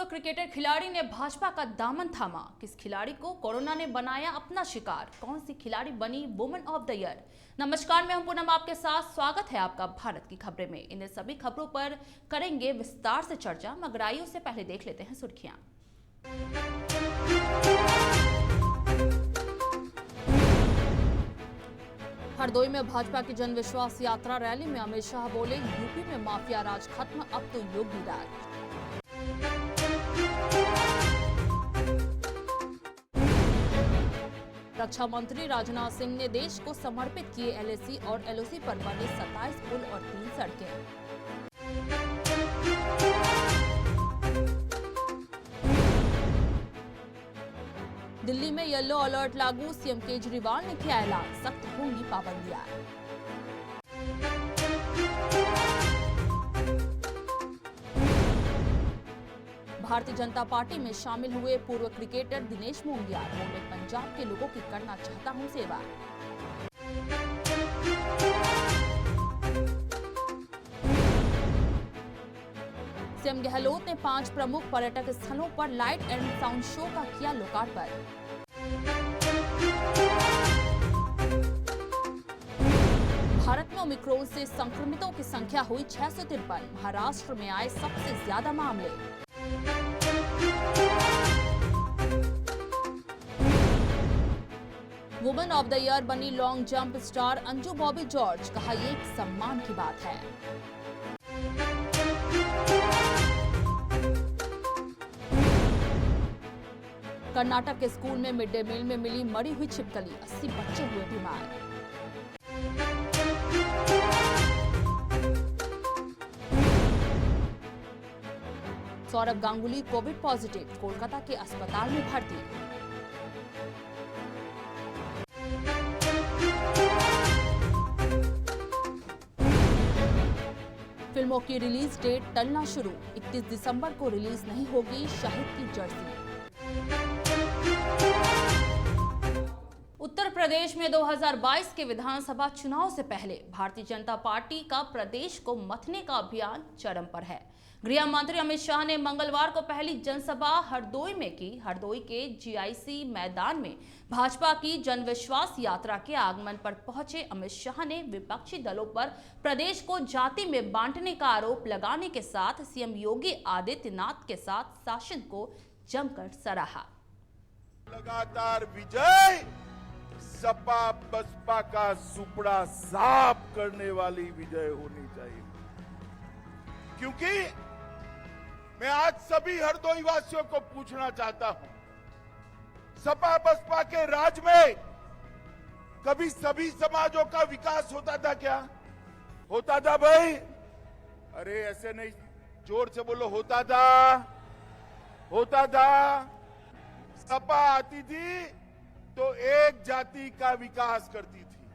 पूर्व क्रिकेटर खिलाड़ी ने भाजपा का दामन थामा। किस खिलाड़ी को कोरोना ने बनाया अपना शिकार? कौन सी खिलाड़ी बनी वुमेन ऑफ द ईयर? नमस्कार, मैं हूं पूनम, आपके साथ स्वागत है आपका भारत की खबरें में। इन सभी खबरों पर करेंगे विस्तार से चर्चा, मगर आइए उससे पहले देख लेते हैं सुर्खियां। हरदोई में भाजपा की जन विश्वास यात्रा रैली में अमित शाह बोले, यूपी में माफिया राज खत्म, अब तो योगी राज। रक्षा मंत्री राजनाथ सिंह ने देश को समर्पित किए एलएसी और एलओसी पर बने 27 पुल और 3 सड़कें। दिल्ली में येलो अलर्ट लागू, सीएम केजरीवाल ने किया ऐलान, सख्त होंगी पाबंदियां। भारतीय जनता पार्टी में शामिल हुए पूर्व क्रिकेटर दिनेश मोंगियाल बोले, पंजाब के लोगों की करना चाहता हूं सेवा। सीएम गहलोत ने 5 प्रमुख पर्यटक स्थलों पर लाइट एंड साउंड शो का किया लोकार्पण। भारत में ओमिक्रॉन से संक्रमितों की संख्या हुई 653, महाराष्ट्र में आए सबसे ज्यादा मामले। वुमेन ऑफ द ईयर बनी long jump star Anju Bobby George, कहा ये एक सम्मान की बात है। कर्नाटक के स्कूल में मिड डे मील में मिली मरी हुई छिपकली, 80 बच्चे हुए बीमार। सौरभ गांगुली कोविड पॉजिटिव, कोलकाता के अस्पताल में भर्ती। फिल्मों की रिलीज डेट टलना शुरू, 31 दिसंबर को रिलीज नहीं होगी शाहिद की जर्सी। उत्तर प्रदेश में 2022 के विधानसभा चुनाव से पहले भारतीय जनता पार्टी का प्रदेश को मथने का अभियान चरम पर है। गृह मंत्री अमित शाह ने मंगलवार को पहली जनसभा हरदोई में की। हरदोई के जीआईसी मैदान में भाजपा की जनविश्वास यात्रा के आगमन पर पहुंचे अमित शाह ने विपक्षी दलों पर प्रदेश को जाति में बांटने का आरोप लगाने के साथ सीएम योगी आदित्यनाथ के साथ शासन को जमकर सराहा। लगातार विजय सपा बसपा का सुपड़ा साफ करने वाली विजय होनी चाहिए, क्योंकि मैं आज सभी हरदोई वासियों को पूछना चाहता हूं, सपा बसपा के राज में कभी सभी समाजों का विकास होता था क्या? होता था भाई? अरे ऐसे नहीं, जोर से बोलो, होता था, होता था। सपा आती थी तो एक जाति का विकास करती थी,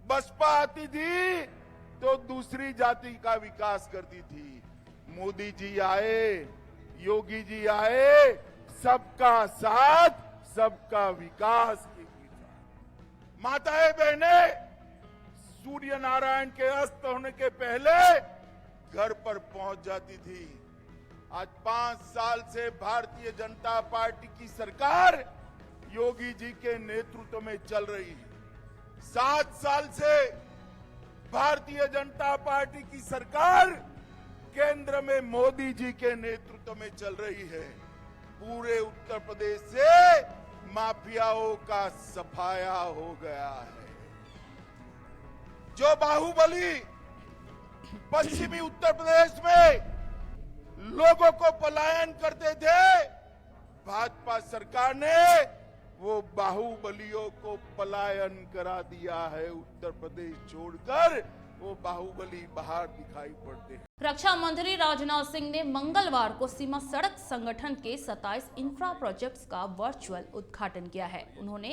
बसपा आती थी तो दूसरी जाति का विकास करती थी। मोदी जी आए, योगी जी आए, सबका साथ सबका विकास की गीता। माताएं बहनें सूर्य नारायण के अस्त होने के पहले घर पर पहुंच जाती थी। आज 5 साल से भारतीय जनता पार्टी की सरकार योगी जी के नेतृत्व में चल रही है। 7 साल से भारतीय जनता पार्टी की सरकार केंद्र में मोदी जी के नेतृत्व में चल रही है। पूरे उत्तर प्रदेश से माफियाओं का सफाया हो गया है। जो बाहुबली पश्चिमी उत्तर प्रदेश में लोगों को पलायन करते थे, भाजपा सरकार ने वो बाहुबलियों को पलायन करा दिया है। उत्तर प्रदेश छोड़कर वो बाहुबली बाहर दिखाई पड़ते हैं। रक्षा मंत्री राजनाथ सिंह ने मंगलवार को सीमा सड़क संगठन के 27 इंफ्रा प्रोजेक्ट्स का वर्चुअल उद्घाटन किया है। उन्होंने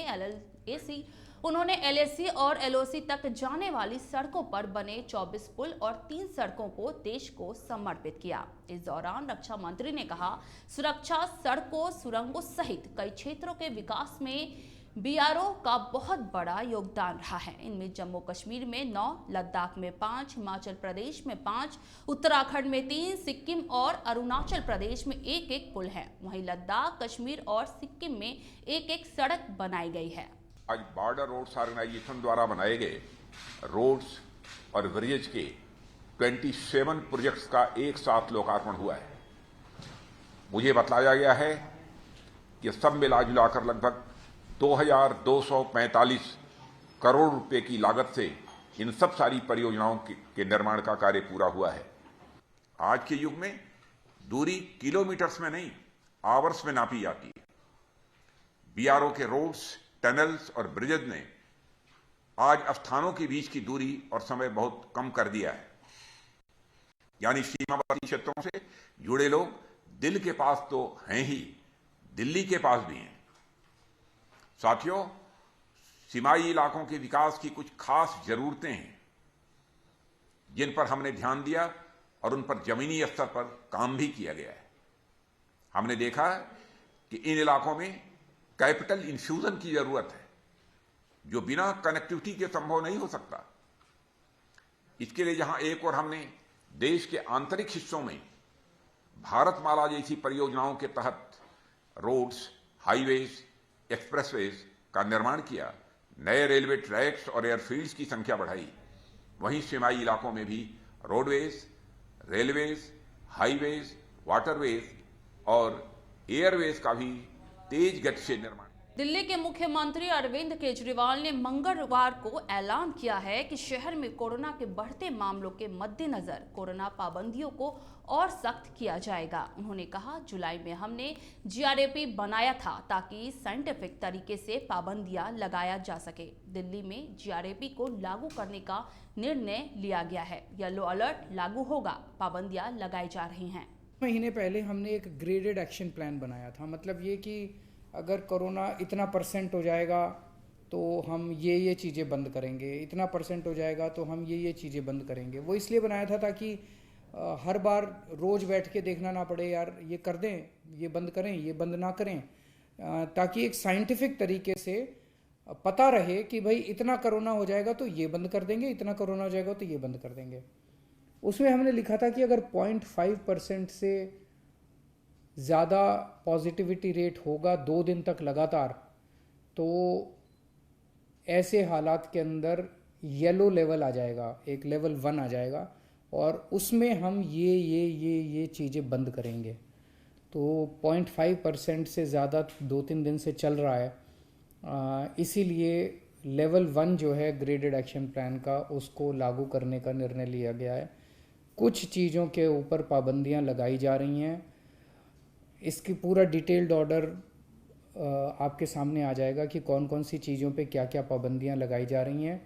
एलएसी और एलओसी तक जाने वाली सड़कों पर बने 24 पुल और 3 सड़कों को देश को समर्पित किया। इस दौरान रक्षा मंत्री ने कहा, सुरक्षा, सड़कों, सुरंगों सहित कई क्षेत्रों के विकास में बीआरओ का बहुत बड़ा योगदान रहा है। इनमें जम्मू कश्मीर में 9, लद्दाख में 5, हिमाचल प्रदेश में 5, उत्तराखंड में 3, सिक्किम और अरुणाचल प्रदेश में 1-1 पुल है। वहीं लद्दाख, कश्मीर और सिक्किम में 1-1 सड़क बनाई गई है। आज बॉर्डर रोड्स ऑर्गेनाइजेशन द्वारा बनाए गए रोड्स और ब्रिजेज के 27 प्रोजेक्ट्स का एक साथ लोकार्पण हुआ है। मुझे बताया गया है कि सब मिलाजुलाकर लगभग 2245 करोड़ रुपए की लागत से इन सब सारी परियोजनाओं के निर्माण का कार्य पूरा हुआ है। आज के युग में दूरी किलोमीटर्स में नहीं, आवर्स में नापी जाती है। बीआरओ के रोड्स, टनल्स और ब्रिजेज ने आज स्थानों के बीच की दूरी और समय बहुत कम कर दिया है। यानी सीमावर्ती क्षेत्रों से जुड़े लोग दिल के पास तो हैं ही, दिल्ली के पास भी हैं। साथियों, सीमाई इलाकों के विकास की कुछ खास जरूरतें हैं जिन पर हमने ध्यान दिया और उन पर जमीनी स्तर पर काम भी किया गया है। हमने देखा कि इन इलाकों में कैपिटल इन्फ्यूजन की जरूरत है जो बिना कनेक्टिविटी के संभव नहीं हो सकता। इसके लिए जहां एक और हमने देश के आंतरिक हिस्सों में भारतमाला जैसी परियोजनाओं के तहत रोड्स, हाईवेज, एक्सप्रेसवेज का निर्माण किया, नए रेलवे ट्रैक्स और एयरफील्ड्स की संख्या बढ़ाई, वहीं सीमाई इलाकों में भी रोडवेज, रेलवेज, हाईवेज, वाटरवेज और एयरवेज का भी तेज गति से निर्माण। दिल्ली के मुख्यमंत्री अरविंद केजरीवाल ने मंगलवार को ऐलान किया है कि शहर में कोरोना के बढ़ते मामलों के मद्देनजर कोरोना पाबंदियों को और सख्त किया जाएगा। उन्होंने कहा, जुलाई में हमने जीआरएपी बनाया था ताकि साइंटिफिक तरीके से पाबंदियां लगाया जा सके। दिल्ली में जीआरएपी को लागू करने का निर्णय लिया गया है। येलो अलर्ट लागू होगा, पाबंदियां लगाई जा रही हैं। महीने पहले हमने एक ग्रेडेड एक्शन प्लान बनाया था। मतलब ये कि अगर कोरोना इतना % हो जाएगा तो हम ये चीज़ें बंद करेंगे, इतना % हो जाएगा तो हम ये चीज़ें बंद करेंगे। वो इसलिए बनाया था ताकि हर बार रोज़ बैठ के देखना ना पड़े, यार ये कर दें, ये बंद करें, ये बंद ना करें, ताकि एक साइंटिफिक तरीके से पता रहे कि भाई इतना कोरोना हो जाएगा तो ये बंद कर देंगे, इतना कोरोना हो जाएगा तो ये बंद कर देंगे। उसमें हमने लिखा था कि अगर 0.5% से ज़्यादा पॉजिटिविटी रेट होगा 2 दिन तक लगातार, तो ऐसे हालात के अंदर येलो लेवल आ जाएगा, एक लेवल 1 आ जाएगा और उसमें हम ये चीज़ें बंद करेंगे। तो 0.5% से ज़्यादा 2-3 दिन से चल रहा है, इसीलिए लेवल 1 जो है ग्रेडेड एक्शन प्लान का, उसको लागू करने का निर्णय लिया गया है। कुछ चीज़ों के ऊपर पाबंदियां लगाई जा रही हैं। इसकी पूरा डिटेल्ड ऑर्डर आपके सामने आ जाएगा कि कौन कौन सी चीज़ों पे क्या क्या पाबंदियां लगाई जा रही हैं।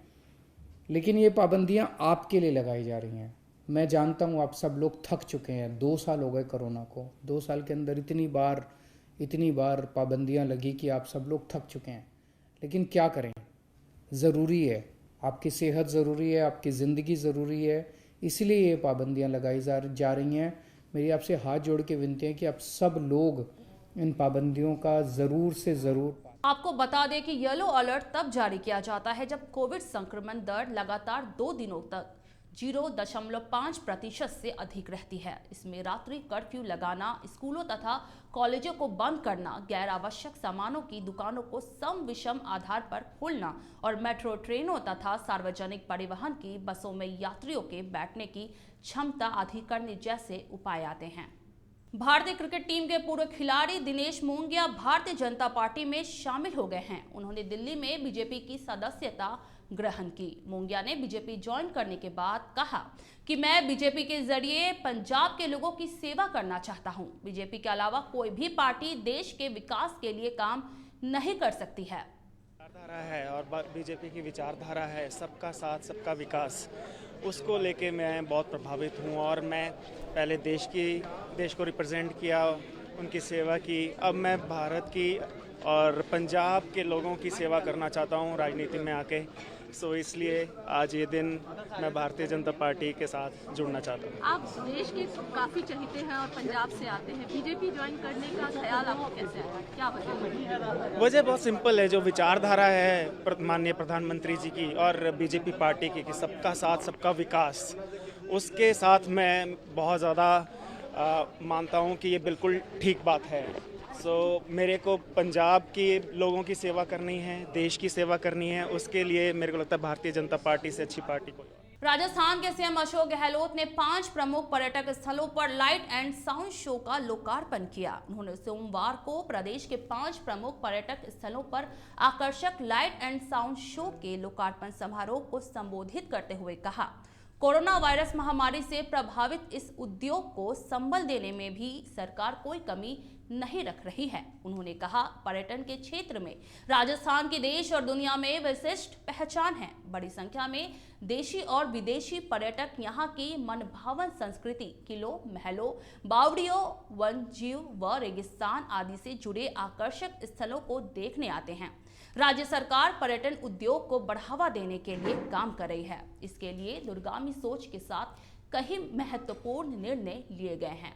लेकिन ये पाबंदियां आपके लिए लगाई जा रही हैं। मैं जानता हूँ आप सब लोग थक चुके हैं। 2 साल हो गए कोरोना को, 2 साल के अंदर इतनी बार पाबंदियां लगी कि आप सब लोग थक चुके हैं। लेकिन क्या करें, ज़रूरी है, आपकी सेहत ज़रूरी है, आपकी ज़िंदगी ज़रूरी है, इसलिए ये पाबंदियां लगाई जा रही हैं। मेरी आपसे हाथ जोड़ के विनती है कि आप सब लोग इन पाबंदियों का ज़रूर से ज़रूर। आपको बता दें कि येलो अलर्ट तब जारी किया जाता है जब कोविड संक्रमण दर लगातार 2 दिनों तक 0.5% से अधिक रहती है। इसमें रात्रि कर्फ्यू लगाना, स्कूलों तथा कॉलेजों को बंद करना, गैर आवश्यक सामानों की दुकानों को सम विषम आधार पर खोलना और मेट्रो ट्रेनों तथा सार्वजनिक परिवहन की बसों में यात्रियों के बैठने की क्षमता अधिक करने जैसे उपाय आते हैं। भारतीय क्रिकेट टीम के पूर्व खिलाड़ी दिनेश मोंगिया भारतीय जनता पार्टी में शामिल हो गए हैं। उन्होंने दिल्ली में बीजेपी की सदस्यता ग्रहण की। मोंगिया ने बीजेपी ज्वाइन करने के बाद कहा कि मैं बीजेपी के जरिए पंजाब के लोगों की सेवा करना चाहता हूं। बीजेपी के अलावा कोई भी पार्टी देश के विकास के लिए काम नहीं कर सकती है। विचारधारा है और बीजेपी की विचारधारा है सबका साथ सबका विकास, उसको लेके मैं बहुत प्रभावित हूँ। और मैं पहले देश को रिप्रेजेंट किया, उनकी सेवा की, अब मैं भारत की और पंजाब के लोगों की सेवा करना चाहता हूँ राजनीति में आके। सो इसलिए आज ये दिन मैं भारतीय जनता पार्टी के साथ जुड़ना चाहता हूँ। आप देश के काफी चहेते हैं और पंजाब से आते हैं, बीजेपी ज्वाइन करने का ख्याल आपको कैसे आया, क्या बताएं? वजह बहुत सिंपल है, जो विचारधारा है माननीय प्रधानमंत्री जी की और बीजेपी पार्टी की कि सबका साथ सबका विकास, उसके साथ मैं बहुत ज़्यादा मानता हूँ कि ये बिल्कुल ठीक बात है। मेरे को पंजाब के लोगों की सेवा करनी है, देश की सेवा करनी है, उसके लिए मेरे को लगता है भारतीय जनता पार्टी से अच्छी पार्टी कोई। राजस्थान के सीएम अशोक गहलोत ने 5 प्रमुख पर्यटक स्थलों पर लाइट एंड साउंड शो का लोकार्पण किया। उन्होंने सोमवार को प्रदेश के 5 प्रमुख पर्यटक स्थलों पर आकर्षक लाइट एंड साउंड शो के लोकार्पण समारोह को संबोधित करते हुए कहा, कोरोना वायरस महामारी से प्रभावित इस उद्योग को संबल देने में भी सरकार कोई कमी नहीं रख रही है। उन्होंने कहा, पर्यटन के क्षेत्र में राजस्थान की देश और दुनिया में विशिष्ट पहचान है। बड़ी संख्या में देशी और विदेशी पर्यटक यहाँ की मनभावन संस्कृति, किलों, महलों, बावड़ियों, वन्यजीव व रेगिस्तान आदि से जुड़े आकर्षक स्थलों को देखने आते हैं। राज्य सरकार पर्यटन उद्योग को बढ़ावा देने के लिए काम कर रही है। इसके लिए दूरगामी सोच के साथ कई महत्वपूर्ण निर्णय लिए गए हैं।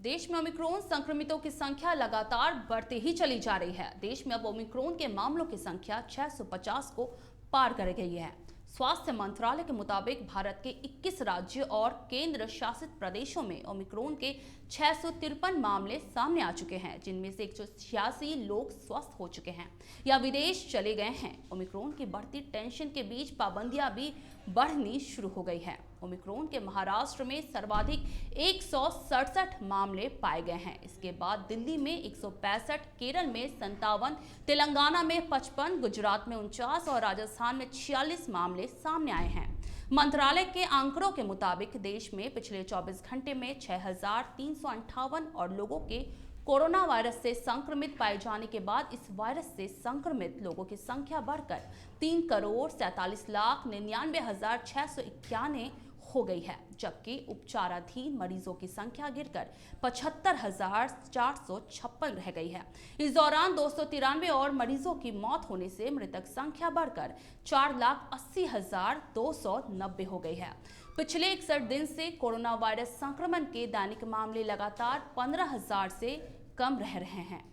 देश में ओमिक्रॉन संक्रमितों की संख्या लगातार बढ़ती ही चली जा रही है। देश में अब ओमिक्रॉन के मामलों की संख्या 650 को पार कर गई है। स्वास्थ्य मंत्रालय के मुताबिक भारत के 21 राज्यों और केंद्र शासित प्रदेशों में ओमिक्रॉन के 653 मामले सामने आ चुके हैं, जिनमें से 186 लोग स्वस्थ हो चुके हैं या विदेश चले गए हैं। ओमिक्रॉन की बढ़ती टेंशन के बीच पाबंदियां भी बढ़नी शुरू हो गई है। ओमिक्रॉन के महाराष्ट्र में सर्वाधिक 167 मामले पाए गए हैं। इसके बाद दिल्ली में 165, केरल में 57, तेलंगाना में 55, गुजरात में 49 और राजस्थान में 46 मामले सामने आए हैं। मंत्रालय के आंकड़ों के मुताबिक देश में पिछले 24 घंटे में 6,358 और लोगों के कोरोना वायरस से संक्रमित पाए जाने के बाद इस वायरस से संक्रमित लोगों की संख्या बढ़कर 3,47,99,691 हो गई है, जबकि उपचाराधीन मरीजों की संख्या गिरकर 75,456 रह गई है। इस दौरान 293 और मरीजों की मौत होने से मृतक संख्या बढ़कर 4,80,290 हो गई है। पिछले 61 दिन से कोरोना वायरस संक्रमण के दैनिक मामले लगातार 15,000 से कम रह रहे हैं।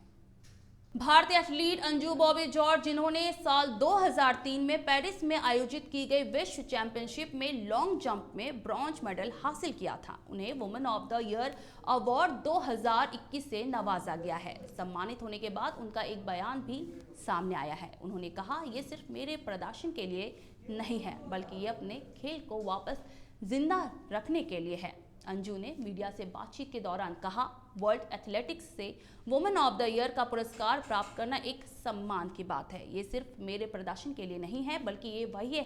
भारतीय एथलीट अंजू बॉबी जॉर्ज, जिन्होंने साल 2003 में पेरिस में आयोजित की गई विश्व चैंपियनशिप में लॉन्ग जंप में ब्रॉन्ज मेडल हासिल किया था, उन्हें women of the year award 2021 से नवाजा गया है। सम्मानित होने के बाद उनका एक बयान भी सामने आया है। उन्होंने कहा, ये सिर्फ मेरे प्रदर्शन के लिए नहीं है, बल्कि ये अपने खेल को वापस जिंदा रखने के लिए है। अंजू ने मीडिया से बातचीत के दौरान कहा, वर्ल्ड एथलेटिक्स से वुमेन ऑफ द ईयर का पुरस्कार प्राप्त करना एक सम्मान की बात है। ये सिर्फ मेरे प्रदर्शन के लिए नहीं है, बल्कि ये वही है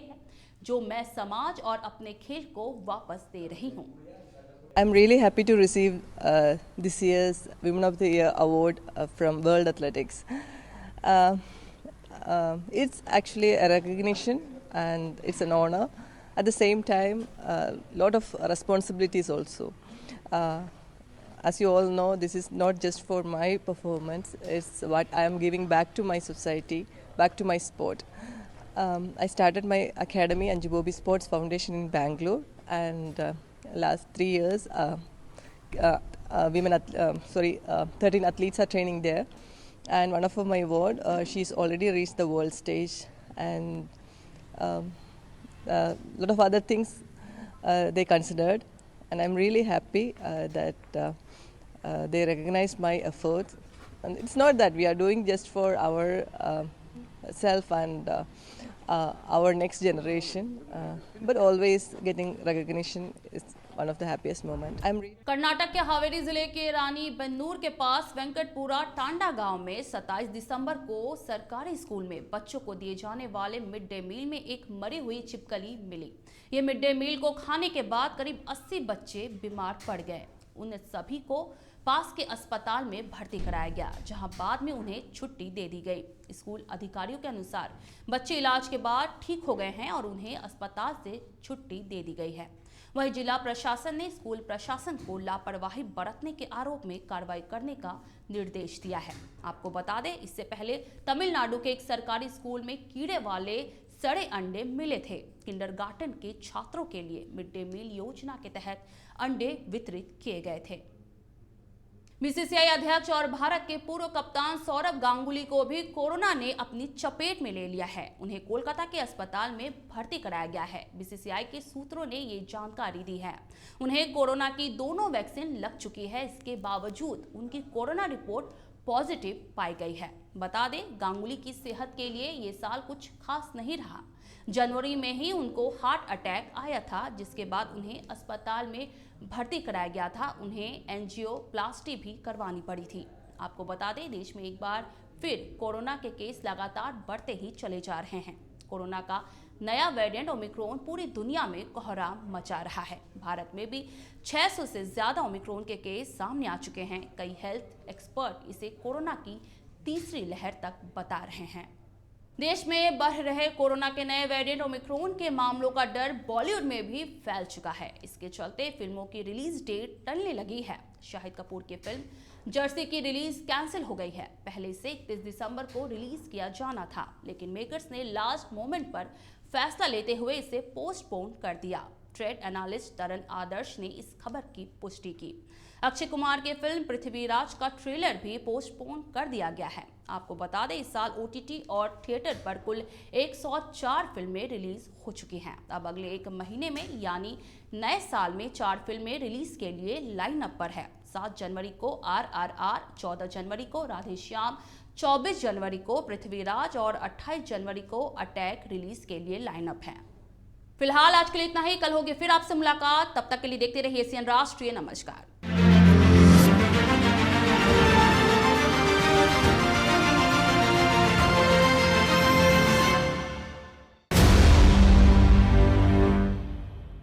जो मैं समाज और अपने खेल को वापस दे रही हूँ। I'm really happy to receive this year's Women of the Year award from World Athletics. It's actually a recognition and it's an honor. At the same time, a lot of responsibilities also. As you all know, this is not just for my performance, it's what I am giving back to my society, back to my sport. I started my academy, Anju Bobby Sports Foundation in Bangalore, and last 3 years, 13 athletes are training there. And one of my ward, she's already reached the world stage, and a lot of other things they considered, and I'm really happy that they recognized my efforts. And it's not that we are doing just for our self and our next generation, but always getting recognition is one of the happiest moments. Karnataka के हावेरी जिले के रानी बन्नूर के पास वेंकटपुरा टांडा गांव में 27 दिसंबर को सरकारी school में बच्चों को दिए जाने वाले मिड डे मील में एक मरी हुई छिपकली मिली। ये मिड डे मील को खाने के बाद करीब 80 बच्चे बीमार पड़ गए। उन सभी को पास के अस्पताल में भर्ती कराया गया, जहां बाद में उन्हें छुट्टी दे दी गई। स्कूल अधिकारियों के अनुसार बच्चे इलाज के बाद ठीक हो गए हैं और उन्हें अस्पताल से छुट्टी दे दी गई है। वहीं जिला प्रशासन ने स्कूल प्रशासन को लापरवाही बरतने के आरोप में कार्रवाई करने का निर्देश दिया है। आपको बता दें, इससे पहले तमिलनाडु के एक सरकारी स्कूल में कीड़े वाले सड़े अंडे मिले थे। किंडरगार्टन के छात्रों के लिए मिड डे मील योजना के तहत अंडे वितरित किए गए थे। बीसीसीआई अध्यक्ष और भारत के पूर्व कप्तान सौरव गांगुली को भी कोरोना ने अपनी चपेट में ले लिया है। उन्हें कोलकाता के अस्पताल में भर्ती कराया गया है। बीसीसीआई के सूत्रों ने ये जानकारी दी है। उन्हें कोरोना की दोनों वैक्सीन लग चुकी है। इसके बावजूद उनकी कोरोना रिपोर्ट पॉजिटिव पाई गई है। बता दें, गांगुली की सेहत के लिए ये साल कुछ खास नहीं रहा। जनवरी में ही उनको हार्ट अटैक आया था, जिसके बाद उन्हें अस्पताल में भर्ती कराया गया था। उन्हें एंजियोप्लास्टी भी करवानी पड़ी थी। आपको बता दें, देश में एक बार फिर कोरोना के केस लगातार बढ़ते ही चले जा रहे हैं। कोरोना का नया वेरिएंट ओमिक्रॉन पूरी दुनिया में कोहराम मचा रहा है। भारत में भी 600 से ज्यादा ओमिक्रॉन के केस सामने आ चुके हैं। कई हेल्थ एक्सपर्ट इसे कोरोना की तीसरी लहर तक बता रहे हैं। देश में बढ़ रहे कोरोना के नए वेरिएंट ओमिक्रॉन के मामलों का डर बॉलीवुड में भी फैल चुका है। इसके चलते फिल्मों की रिलीज डेट टलने लगी है। शाहिद कपूर की फिल्म जर्सी की रिलीज कैंसिल हो गई है। पहले इसे 31 दिसंबर को रिलीज किया जाना था, लेकिन मेकर्स ने लास्ट मोमेंट पर फैसला लेते हुए इसे पोस्टपोन कर दिया। ट्रेड एनालिस्ट तरन आदर्श ने इस खबर की पुष्टि की। अक्षय कुमार की फिल्म पृथ्वीराज का ट्रेलर भी पोस्टपोन कर दिया गया है। आपको बता दें, इस साल ओटीटी और थिएटर पर कुल 104 फिल्में रिलीज हो चुकी हैं। अब अगले एक महीने में यानी नए साल में 4 फिल्में रिलीज के लिए लाइनअप पर है। 7 जनवरी को RRR, 14 जनवरी को राधेश्याम, 24 जनवरी को पृथ्वीराज और 28 जनवरी को अटैक रिलीज के लिए लाइनअप है। फिलहाल आज के लिए इतना ही। कल होगी फिर आपसे मुलाकात। तब तक के लिए देखते रहिए एशियन राष्ट्रीय। नमस्कार।